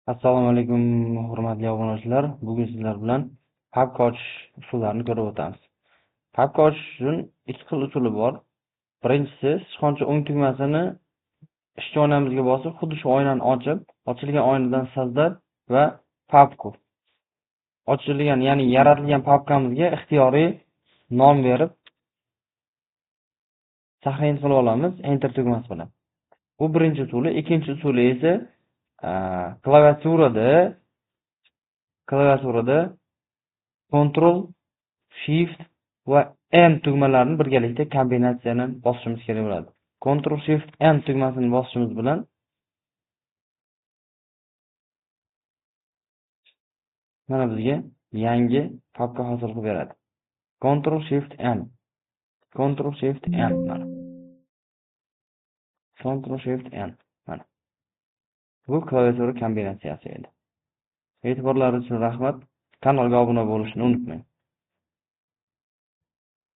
Assalomu alaykum, hurmatli obunachilar. Bugun sizlar bilan papka ochish usullarini ko'rib o'tamiz. Papka ochish uchun ikki xil usuli bor. Birinchisi, sichqoncha o'ng tugmasini ishchi oynamizga bosib, xuddi shu oynani ochib, ochilgan oynadan sazdar va papku. Ochilgan, ya'ni yaratilgan papkamizga ixtiyoriy nom berib, taxmin qilib olamiz Enter tugmasi bilan. Bu birinchi usuli. Ikkinchi usuli esa klaviaturada Ctrl, Shift va M tugmalarini birgalikda kombinatsiyani bosishimiz kerak bo'ladi. Ctrl Shift M tugmasini bosishimiz bilan mana bizga yangi papka hosil qilib beradi. Ctrl Shift M. Ctrl Shift M mana. Ctrl Shift M mana. Bu klaviatura kombinatsiyasi edi. E'tiborlaringiz uchun rahmat. Kanalga obuna bo'lishni unutmang.